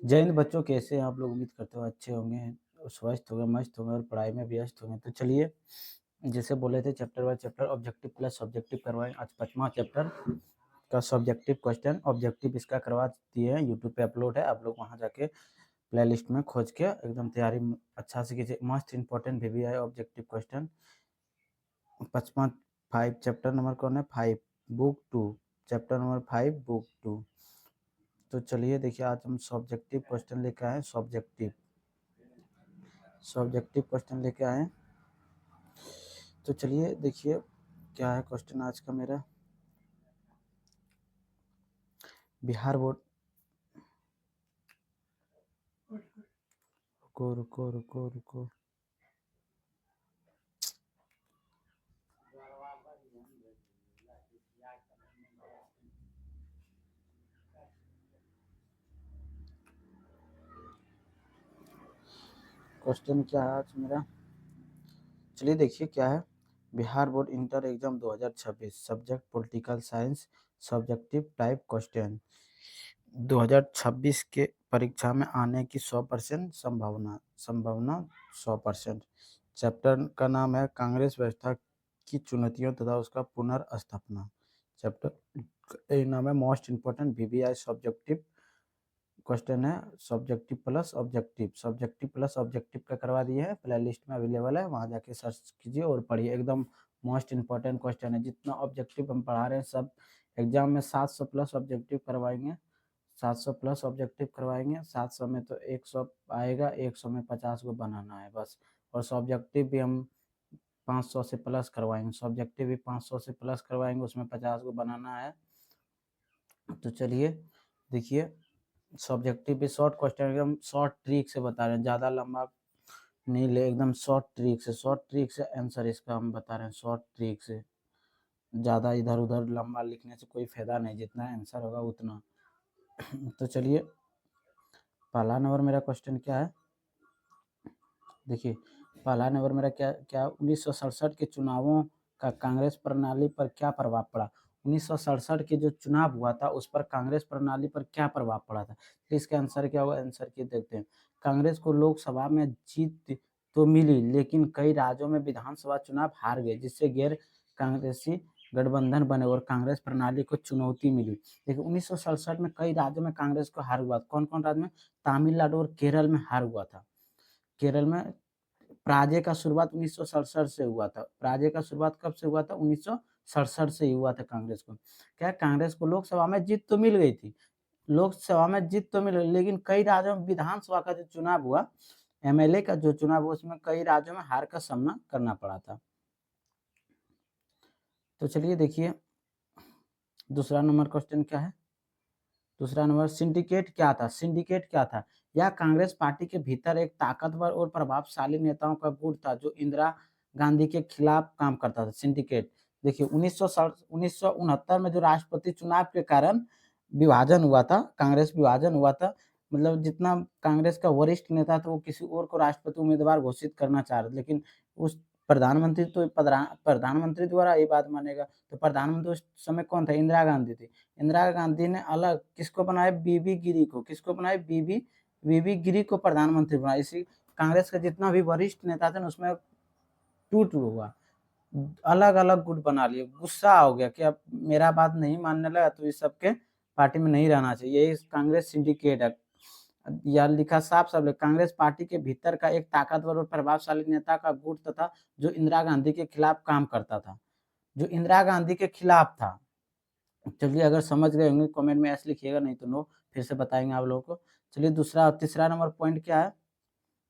जय हिंद बच्चों, कैसे हैं आप लोग? उम्मीद करते हो अच्छे होंगे, स्वस्थ होंगे, मस्त होंगे और पढ़ाई में व्यस्त होंगे। तो चलिए, जैसे बोले थे chapter by chapter objective plus subjective करवाएं। आज 5वां चैप्टर का सब्जेक्टिव क्वेश्चन ऑब्जेक्टिव इसका करवा दिए हैं। यूट्यूब पे अपलोड है, आप लोग वहाँ जाके प्ले लिस्ट में खोज के एकदम तैयारी अच्छा से कीजिए। मस्त इंपॉर्टेंट भी है ऑब्जेक्टिव क्वेश्चन। 5वां 5 चैप्टर नंबर कौन है? 5 बुक 2, चैप्टर नंबर 5 बुक 2। तो चलिए देखिए, आज हम सब्जेक्टिव क्वेश्चन लेकर आए। सब्जेक्टिव क्वेश्चन लेके आए। तो चलिए देखिए क्या है क्वेश्चन आज का मेरा। बिहार बोर्ड, रुको रुको रुको रुको, क्वेश्चन क्या है आज मेरा। चलिए देखिए क्या है। Bihar board inter exam 2026 subject political science subjective type question 2026 के परीक्षा में आने की 100% संभावना संभावना 100%। चैप्टर का नाम है कांग्रेस व्यवस्था की चुनौतियों तथा उसका पुनर्स्थापना। चैप्टर ए नाम है most important VVI subjective question है। Subjective plus objective, subjective plus objective का करवा दिए हैं, प्ले लिस्ट में अवेलेबल है, वहाँ जाके सर्च कीजिए और पढ़िए। एकदम मोस्ट इम्पोर्टेंट क्वेश्चन है। जितना ऑब्जेक्टिव हम पढ़ा रहे हैं सब एग्जाम में 700 प्लस ऑब्जेक्टिव करवाएंगे। 700 प्लस ऑब्जेक्टिव करवाएंगे। 700 में तो 100 आएगा, 100 में 50 को बनाना है बस। और सब्जेक्टिव भी हम 500 से प्लस करवाएंगे। सब्जेक्टिव भी 500 से प्लस करवाएंगे, उसमें 50 को बनाना है। तो चलिए देखिए, सब्जेक्टिव भी शॉर्ट क्वेश्चन एकदम शॉर्ट ट्रिक से बता रहे हैं, ज़्यादा लंबा नहीं ले, एकदम शॉर्ट ट्रिक से आंसर इसका हम बता रहे हैं। शॉर्ट ट्रिक से, ज़्यादा इधर उधर लंबा लिखने से कोई फायदा नहीं, जितना आंसर होगा उतना। तो चलिए, पहला नंबर मेरा क्वेश्चन क्या है देखिए। पहला नंबर मेरा क्या क्या 1967 के चुनावों का कांग्रेस प्रणाली पर क्या प्रभाव पड़ा। 1967 के जो चुनाव हुआ था उस पर कांग्रेस प्रणाली पर क्या प्रभाव पड़ा था। तो इसका आंसर क्या होगा? आंसर की देखते हैं। कांग्रेस को लोकसभा में जीत तो मिली, लेकिन कई राज्यों में विधानसभा चुनाव हार गए, जिससे गैर कांग्रेसी गठबंधन बने और कांग्रेस प्रणाली को चुनौती मिली। देखिए 1967 में कई राज्यों में कांग्रेस को हार हुआ। कौन कौन राज्य में? तमिलनाडु और केरल में हार हुआ था। केरल में पराजय का शुरुआत 1967 से हुआ था। पराजय का शुरुआत कब से हुआ था? 1967 से ही हुआ था कांग्रेस को। क्या कांग्रेस को लोकसभा में जीत तो मिल गई थी, लोकसभा में जीत तो मिल गई, लेकिन कई राज्यों में विधानसभा का जो चुनाव हुआ, एमएलए का जो चुनाव हुआ, उसमें कई राज्यों में हार का सामना करना पड़ा था। तो चलिए देखिए, दूसरा नंबर क्वेश्चन क्या है। दूसरा नंबर, सिंडिकेट क्या था? सिंडिकेट क्या था? यह कांग्रेस पार्टी के भीतर एक ताकतवर और प्रभावशाली नेताओं का गुट था जो इंदिरा गांधी के खिलाफ काम करता था। सिंडिकेट देखिए 1969 में जो राष्ट्रपति चुनाव के कारण विभाजन हुआ था, कांग्रेस विभाजन हुआ था। मतलब जितना कांग्रेस का वरिष्ठ नेता था वो किसी और को राष्ट्रपति उम्मीदवार घोषित करना चाह रहे थे, लेकिन उस प्रधानमंत्री द्वारा ये बात मानेगा। तो प्रधानमंत्री उस समय कौन था? इंदिरा गांधी थी। इंदिरा गांधी ने अलग किसको बनाया? बीबी गिरी को। किसको बनाया? बीबी बीबी गिरी को प्रधानमंत्री बनाया। इसी कांग्रेस का जितना भी वरिष्ठ नेता थे ना, उसमें टूट हुआ, अलग अलग गुट बना लिए। गुस्सा हो गया कि अब मेरा बात नहीं मानने लगा तो इस सबके पार्टी में नहीं रहना चाहिए। ये कांग्रेस सिंडिकेट है। या लिखा साफ साफ, कांग्रेस पार्टी के भीतर का एक ताकतवर और प्रभावशाली नेता का गुट था जो इंदिरा गांधी के खिलाफ काम करता था, जो इंदिरा गांधी के खिलाफ था। चलिए, अगर समझ गए होंगे कमेंट में ऐसे लिखिएगा, नहीं तो नो, फिर से बताएंगे आप लोगों को। चलिए दूसरा तीसरा नंबर पॉइंट क्या है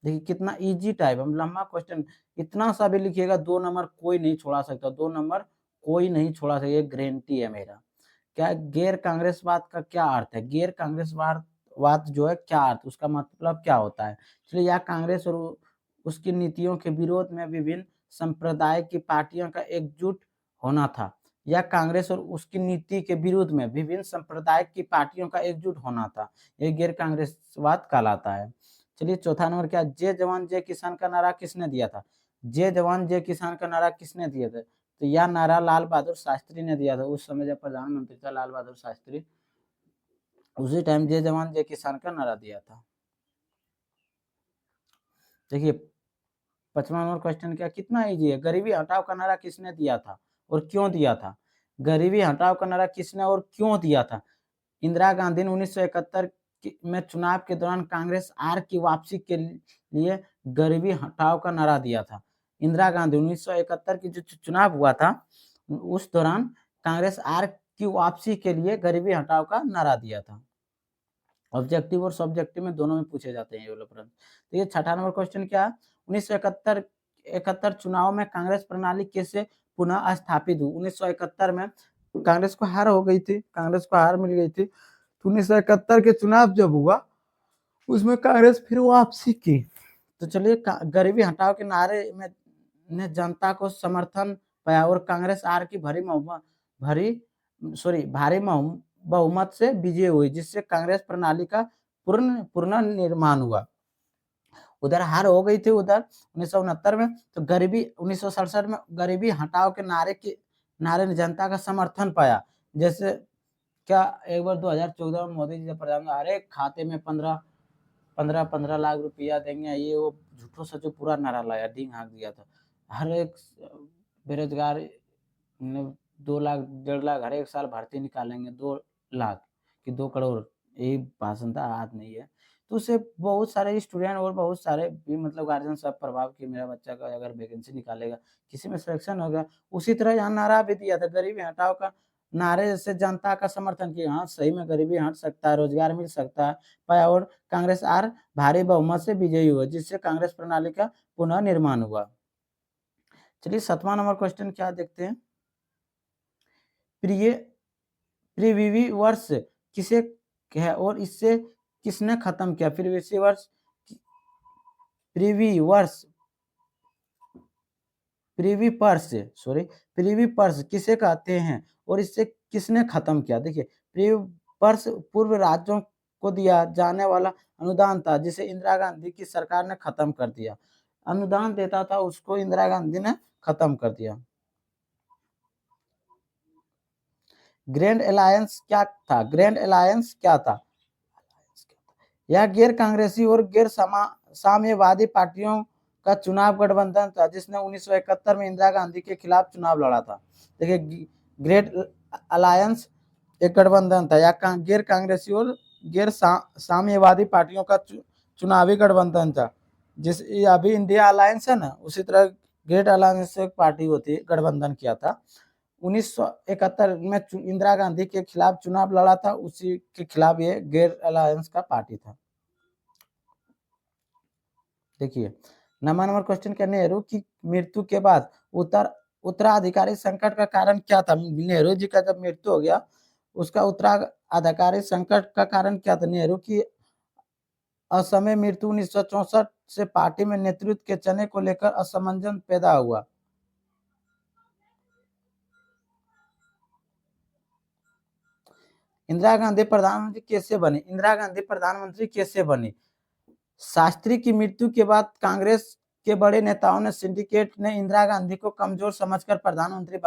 देखिए। कितना इजी टाइप, हम लंबा क्वेश्चन इतना सा भी लिखिएगा, 2 नंबर कोई नहीं छोड़ा सकता। 2 नंबर कोई नहीं छोड़ा सकता, ये गारंटी है मेरा। क्या गैर कांग्रेसवाद का क्या अर्थ है? गैर कांग्रेसवाद वाद जो है क्या अर्थ, उसका मतलब क्या होता है? चलिए, यह कांग्रेस और उसकी नीतियों के विरोध में विभिन्न संप्रदाय की पार्टियों का एकजुट होना था। यह कांग्रेस और उसकी नीति के विरोध में विभिन्न संप्रदाय की पार्टियों का एकजुट होना था। यह गैर कांग्रेसवाद कहलाता है। चलिए चौथा नंबर क्या, जय जवान जय किसान का नारा किसने दिया था? जय जवान जय किसान का नारा किसने दिया था? तो यह नारा लाल बहादुर शास्त्री ने दिया था। उस समय जब प्रधानमंत्री था लाल बहादुर शास्त्री, उसी टाइम जय जवान जय किसान का नारा दिया था। देखिए 55वां नंबर क्वेश्चन क्या, कितना इजी है। गरीबी हटाओ का नारा किसने दिया था और क्यों दिया था? गरीबी हटाओ का नारा किसने और क्यों दिया था? इंदिरा गांधी ने 1971 में चुनाव के दौरान कांग्रेस आर की वापसी के लिए गरीबी हटाओ का नारा दिया था। इंदिरा गांधी 1971 की जो चुनाव हुआ था उस दौरान कांग्रेस आर की वापसी के लिए गरीबी हटाओ का नारा दिया था। ऑब्जेक्टिव और सब्जेक्टिव में दोनों में पूछे जाते हैं ये वाले प्रश्न। तो ये 6वां नंबर क्वेश्चन क्या, 1971 चुनाव में कांग्रेस प्रणाली कैसे पुनः स्थापित हुई? 1971 में कांग्रेस को हार हो गई थी, कांग्रेस को हार मिल गई थी। तो 1971 के चुनाव जब हुआ उसमें कांग्रेस फिर वापसी की। तो चलिए गरीबी हटाओ के नारे में ने जनता को समर्थन पाया और कांग्रेस आर की भारी बहुमत से विजय हुई, जिससे कांग्रेस प्रणाली का पूर्ण निर्माण हुआ। उधर हार हो गई थी उधर 1969 में, तो गरीबी 1967 में गरीबी हटाओ के नारे ने जनता का समर्थन पाया। जैसे क्या एक बार 2014 में मोदी जी जब प्रधानमंत्री, अरे खाते में 15 लाख रुपया देंगे, ये वो झूठो सचो पूरा नारा लाया, ढींग हाँक दिया था। हर एक बेरोजगार ने 2 लाख 1.5 लाख हर एक साल भर्ती निकालेंगे, 2 लाख कि 2 करोड़, यही भाषण था, आज नहीं है। तो उससे बहुत सारे स्टूडेंट और बहुत सारे भी मतलब गार्जियन सब प्रभाव कि मेरा बच्चा का अगर वैकेंसी निकालेगा, किसी में सिलेक्शन होगा। उसी तरह यहाँ नारा भी दिया था, गरीबी हटाओ का नारे से जनता का समर्थन किया, हाँ सही में गरीबी हट सकता है, रोजगार मिल सकता है पाया और कांग्रेस आर भारी बहुमत से विजयी हुआ, जिससे कांग्रेस प्रणाली का पुनः निर्माण हुआ। चलिए 7वां नंबर क्वेश्चन क्या देखते हैं, प्रिय प्रिविवी वर्ष किसे है और इसे किसने खत्म किया? प्रीवी पर्स किसे कहते हैं और इससे किसने खत्म किया? देखिए प्रीवी पर्स पूर्व राज्यों को दिया जाने वाला अनुदान था, जिसे इंदिरा गांधी की सरकार ने खत्म कर दिया। अनुदान देता था उसको इंदिरा गांधी ने खत्म कर दिया। ग्रैंड अलायंस क्या था? ग्रैंड अलायंस क्या था? यह गैर कांग्रेसी और गैर साम्यवादी पार्टियों का चुनाव गठबंधन था, जिसने 1971 में इंदिरा गांधी के खिलाफ चुनाव लड़ा था। देखिए ग्रेट अलायंस एक गठबंधन था या गैर कांग्रेसी और गैर साम्यवादी पार्टियों का चुनावी गठबंधन था। जिस अभी इंडिया अलायंस है ना, उसी तरह ग्रेट अलायंस एक पार्टी होती है, गठबंधन किया था। 1971 में इंदिरा गांधी के खिलाफ चुनाव लड़ा था, उसी के खिलाफ ये गैर अलायंस का पार्टी था। देखिए 9वां नंबर क्वेश्चन क्या, नेहरू की मृत्यु के बाद उत्तराधिकारी संकट का कारण क्या था? नेहरू जी का जब मृत्यु हो गया, उसका उत्तराधिकारी संकट का कारण क्या था? नेहरू की असमय मृत्यु 1964 से पार्टी में नेतृत्व के चयन को लेकर असमंजस पैदा हुआ। इंदिरा गांधी प्रधानमंत्री कैसे बनी? इंदिरा गांधी प्रधानमंत्री कैसे बनी? शास्त्री की मृत्यु के बाद कांग्रेस के बड़े नेताओं ने सिंडिकेट ने इंदिरा गांधी को कमजोर समझकर प्रधानमंत्री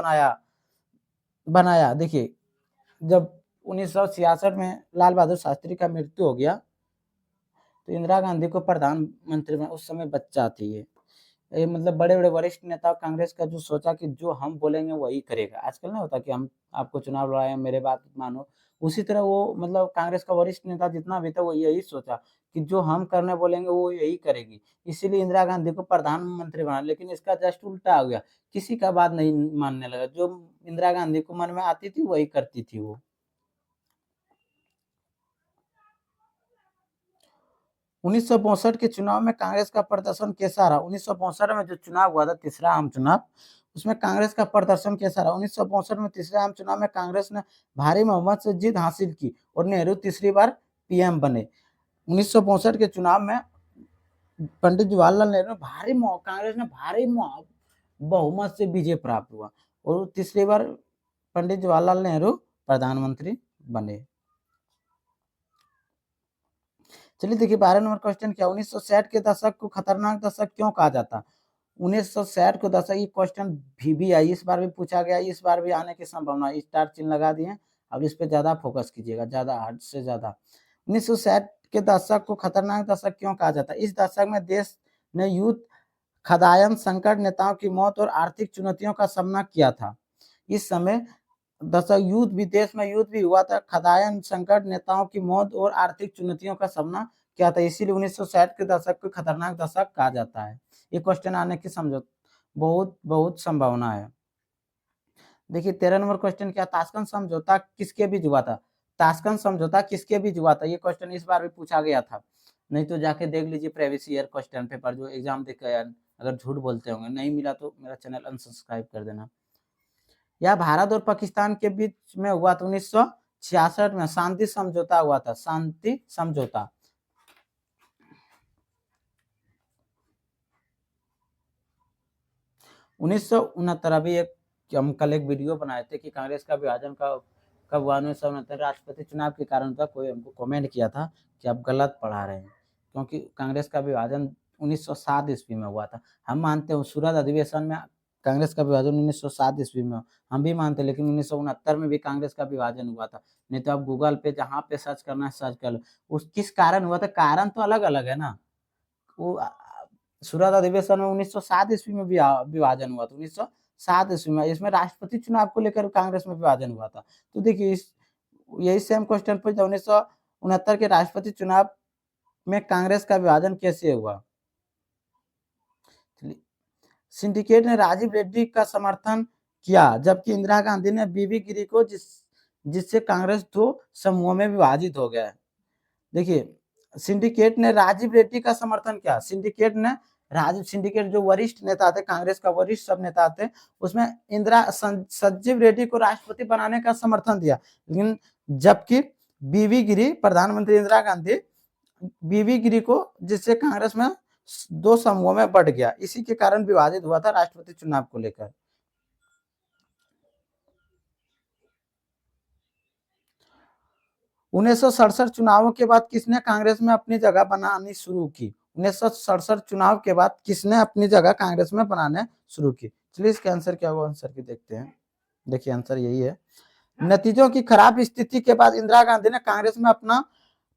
बनाया। देखिए जब 1966 में लाल बहादुर शास्त्री का मृत्यु हो गया, तो इंदिरा गांधी को प्रधानमंत्री बना, उस समय बच्चा थी ये मतलब बड़े बड़े वरिष्ठ नेता कांग्रेस का जो सोचा कि जो हम बोलेंगे वही करेगा। आजकल ना होता कि हम आपको चुनाव लड़ाए, मेरे बात मानो, उसी तरह वो मतलब कांग्रेस का वरिष्ठ नेता जितना भी था वो यही सोचा कि जो हम करने बोलेंगे वो यही करेगी। इसीलिए इंदिरा गांधी को प्रधानमंत्री बना। लेकिन इसका जस्ट उल्टा हो गया, किसी का बात नहीं मानने लगा, जो इंदिरा गांधी को मन में आती थी वही करती थी वो। 1962 के चुनाव में कांग्रेस का प्रदर्शन कैसा रहा? 1962 में जो चुनाव हुआ था, तीसरा आम चुनाव, उसमें कांग्रेस का प्रदर्शन कैसा रहा? 1962 में तीसरे आम चुनाव में कांग्रेस ने भारी बहुमत से जीत हासिल की और नेहरू तीसरी बार पीएम बने। 1962 के चुनाव में पंडित जवाहरलाल नेहरू कांग्रेस ने भारी बहुमत से विजय प्राप्त हुआ और तीसरी बार पंडित जवाहरलाल नेहरू प्रधानमंत्री बने। चलिए देखिए 12 नंबर क्वेश्चन क्या, 1960 के दशक को खतरनाक दशक क्यों कहा जाता? 1960 को दशक, ये क्वेश्चन भी आई, इस बार भी पूछा गया, इस बार भी आने की संभावना, स्टार चिन्ह लगा दिए। अब इस पे ज़्यादा फोकस कीजिएगा, ज़्यादा हद से ज़्यादा। 1960 के दशक को खतरनाक दशक क्यों कहा जाता है? इस दशक में देश ने युद्ध, खदायन संकट, नेताओं की मौत और आर्थिक चुनौतियों का सामना किया था। इस समय दशक युद्ध भी, देश में युद्ध भी हुआ था, खदायन संकट, नेताओं की मौत और आर्थिक चुनौतियों का सामना किया था, इसीलिए 1960 के दशक को खतरनाक दशक कहा जाता है। ये क्वेश्चन आने की बहुत बहुत संभावना है। देखिए 13 नंबर क्वेश्चन क्या, ताशकंद समझौता किसके बीच हुआ था? ताशकंद समझौता किसके बीच हुआ था? ये क्वेश्चन इस बार भी पूछा गया था, नहीं तो जाके देख लीजिए प्रीवियस ईयर क्वेश्चन पेपर जो एग्जाम देख के अगर झूठ बोलते होंगे। नहीं मिला तो मेरा चैनल अनसब्सक्राइब कर देना। यह भारत और पाकिस्तान के बीच में हुआ था 1966 में, शांति समझौता हुआ था, शांति समझौता। उन्नीस सौ उनहत्तर, अभी एक हम कल एक वीडियो बनाए थे कि कांग्रेस का विभाजन का कब हुआ, 1969 राष्ट्रपति चुनाव के कारण था। कोई हमको कमेंट किया था कि आप गलत पढ़ा रहे हैं, क्योंकि कांग्रेस का विभाजन 1907 ईस्वी में हुआ था। हम मानते हैं सूरत अधिवेशन में कांग्रेस का विभाजन 1907 ईस्वी में, हम भी मानते हैं, लेकिन 1969 में भी कांग्रेस का विभाजन हुआ था। नहीं तो आप गूगल पे जहाँ पे सर्च करना है सर्च कर लो, उस किस कारण हुआ था, कारण तो अलग अलग है ना। वो सूरत अधिवेशन में 1907 ईस्वी में विभाजन हुआ था, 1907 ईस्वी में। इसमें राष्ट्रपति चुनाव को लेकर कांग्रेस में विभाजन हुआ था। तो देखिए यही सेम क्वेश्चन पर 1969 के राष्ट्रपति चुनाव में कांग्रेस का विभाजन कैसे हुआ? सिंडिकेट ने राजीव रेड्डी का समर्थन किया, जबकि इंदिरा गांधी ने बीबी गिरी को, जिससे कांग्रेस दो समूहों में विभाजित हो गया है। देखिए सिंडिकेट ने राजीव रेड्डी का समर्थन किया। सिंडिकेट जो वरिष्ठ नेता थे, कांग्रेस का वरिष्ठ सब नेता थे, उसमें संजीव रेड्डी को राष्ट्रपति बनाने का समर्थन दिया। लेकिन जबकि बीबी गिरी, प्रधानमंत्री इंदिरा गांधी बीबी गिरी को, जिससे कांग्रेस में दो समूहों में बढ़ गया, इसी के कारण विभाजित हुआ था राष्ट्रपति चुनाव को लेकर। 1967 चुनावों के बाद किसने कांग्रेस में अपनी जगह बनानी शुरू की? 1967 चुनाव के बाद किसने अपनी जगह कांग्रेस में बनाने शुरू की? चलिए इसका आंसर क्या होगा, आंसर की देखते हैं। देखिए आंसर यही है, नतीजों की खराब स्थिति के बाद इंदिरा गांधी ने कांग्रेस में अपना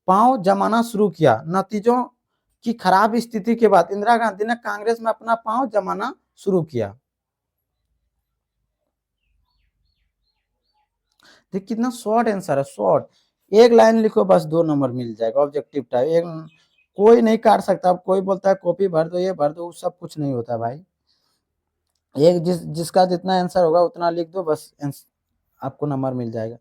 पांव जमाना शुरू किया। नतीजों की खराब स्थिति के बाद इंदिरा गांधी ने कांग्रेस में अपना पांव जमाना शुरू किया। देखिए कितना शॉर्ट आंसर है, शॉर्ट, एक लाइन लिखो बस 2 नंबर मिल जाएगा, ऑब्जेक्टिव टाइप। एक कोई नहीं काट सकता। अब कोई बोलता है कॉपी भर दो, ये भर दो, सब कुछ नहीं होता भाई। एक जिसका जितना आंसर होगा उतना लिख दो, बस आपको नंबर मिल जाएगा।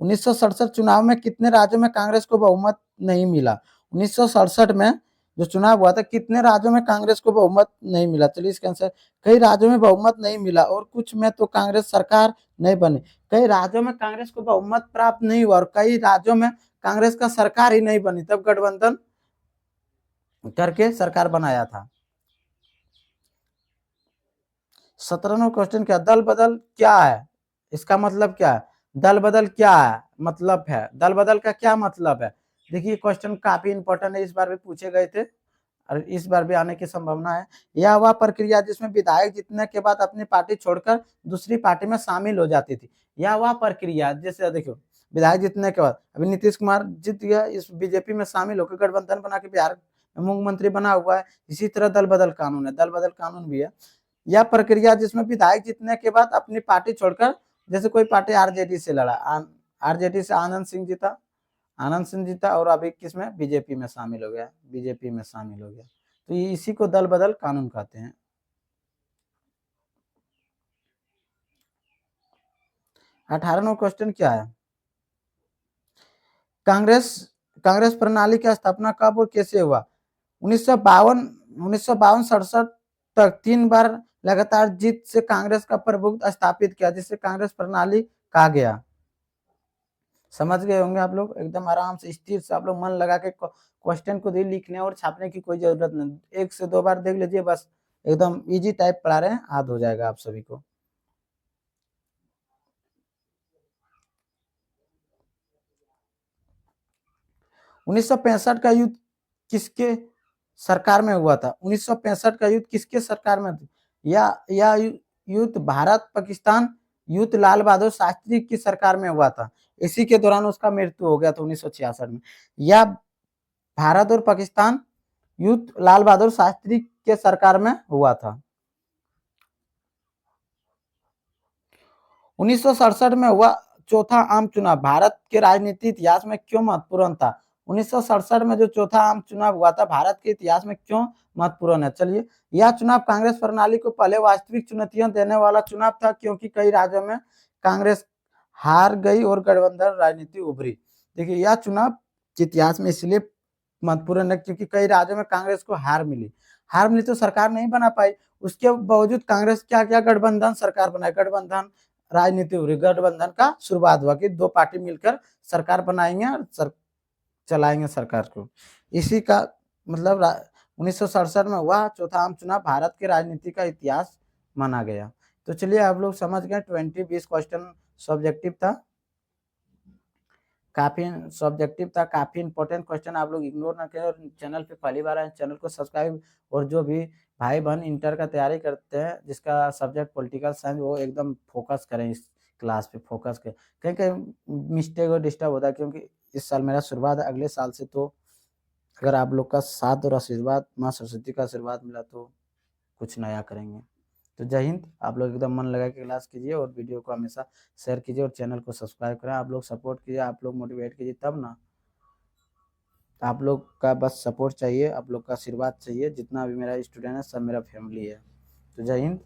1967 चुनाव में कितने राज्यों में कांग्रेस को बहुमत नहीं मिला? 1967 में जो चुनाव हुआ था, कितने राज्यों में कांग्रेस को बहुमत नहीं मिला? चलिए इसका आंसर, कई राज्यों में बहुमत नहीं मिला और कुछ में तो कांग्रेस सरकार नहीं बनी। कई राज्यों में कांग्रेस को बहुमत प्राप्त नहीं हुआ और कई राज्यों में कांग्रेस का सरकार ही नहीं बनी, तब गठबंधन करके सरकार बनाया था। 17वां क्वेश्चन क्या, दल बदल क्या है? इसका मतलब क्या है? दल बदल क्या है मतलब है, दल बदल का क्या मतलब है? देखिए क्वेश्चन काफी इंपॉर्टेंट है, इस बार भी पूछे गए थे और इस बार भी आने की संभावना है। यह वह प्रक्रिया जिसमें विधायक जीतने के बाद अपनी पार्टी छोड़कर दूसरी पार्टी में शामिल हो जाती थी। यह वह प्रक्रिया, जैसे देखो विधायक जीतने के बाद अभी नीतीश कुमार जीत गया, इस बीजेपी में शामिल होकर गठबंधन बना के बिहार मुख्यमंत्री बना हुआ है। इसी तरह दल बदल कानून है, दल बदल कानून भी है। यह प्रक्रिया जिसमें विधायक जीतने के बाद अपनी पार्टी छोड़कर, जैसे कोई पार्टी आरजेडी से लड़ा, आरजेडी से आनंद सिंह जीता और अभी किसमें, बीजेपी में शामिल हो गया, बीजेपी में शामिल हो गया। तो इसी को दल बदल कानून कहते हैं। 18वां क्वेश्चन क्या है, कांग्रेस प्रणाली की स्थापना कब और कैसे हुआ? 1952-67 तक 3 बार लगातार जीत से कांग्रेस का प्रभुत्व स्थापित किया, जिसे कांग्रेस प्रणाली कहा गया। समझ गए होंगे आप लोग, एकदम आराम से स्थिर से आप लोग मन लगा के क्वेश्चन को लिखने और छापने की कोई जरूरत नहीं, 1 से 2 बार देख लीजिए, बस एकदम इजी टाइप पढ़ा रहे हैं, याद हो जाएगा आप सभी को। उन्नीस सौ पैंसठ का युद्ध किसके सरकार में हुआ था? 1965 का युद्ध किसके सरकार में था? यह युद्ध भारत पाकिस्तान युद्ध लाल बहादुर शास्त्री की सरकार में हुआ था। इसी के दौरान उसका मृत्यु हो गया था 1966 में। यह भारत और पाकिस्तान युद्ध लाल बहादुर शास्त्री के सरकार में हुआ था। 1967 में हुआ चौथा आम चुनाव भारत के राजनीति इतिहास में क्यों महत्वपूर्ण था? 1967 में जो चौथा आम चुनाव हुआ था भारत के इतिहास में क्यों महत्वपूर्ण है? चलिए, यह चुनाव कांग्रेस प्रणाली को पहले वास्तविक चुनौतियां देने वाला चुनाव था, क्योंकि कई राज्यों में कांग्रेस हार गई और गठबंधन राजनीति उभरी। देखिए, यह चुनाव इतिहास में इसलिए महत्वपूर्ण है क्योंकि कई राज्यों में कांग्रेस को हार मिली तो सरकार नहीं बना पाई। उसके बावजूद कांग्रेस क्या क्या गठबंधन सरकार बनाई, गठबंधन राजनीति उभरी, गठबंधन का शुरुआत हुआ कि दो पार्टी मिलकर सरकार बनाएंगे और चलाएंगे सरकार को। इसी का मतलब 1967 में हुआ चौथा आम चुनाव भारत के राजनीति का इतिहास माना गया। तो चलिए, आप लोग समझ गए 20-20 क्वेश्चन सब्जेक्टिव था, काफी सब्जेक्टिव था, काफी इंपॉर्टेंट क्वेश्चन। आप लोग इग्नोर ना करें और चैनल पे पहली बार आए चैनल को सब्सक्राइब, और जो भी भाई बहन इंटर का तैयारी करते हैं जिसका सब्जेक्ट पॉलिटिकल साइंस, वो एकदम फोकस करें, इस क्लास पे फोकस करें। कहीं कहीं मिस्टेक और डिस्टर्ब होता है क्योंकि इस साल मेरा शुरुआत है, अगले साल से तो अगर आप लोग का साथ और आशीर्वाद, माँ सरस्वती का आशीर्वाद मिला तो कुछ नया करेंगे। तो जय हिंद। आप लोग एकदम मन लगा के क्लास कीजिए और वीडियो को हमेशा शेयर कीजिए और चैनल को सब्सक्राइब करें। आप लोग सपोर्ट कीजिए, आप लोग मोटिवेट कीजिए, तब ना। आप लोग का बस सपोर्ट चाहिए, आप लोग का आशीर्वाद चाहिए। जितना भी मेरा स्टूडेंट है सब मेरा फैमिली है। तो जय हिंद।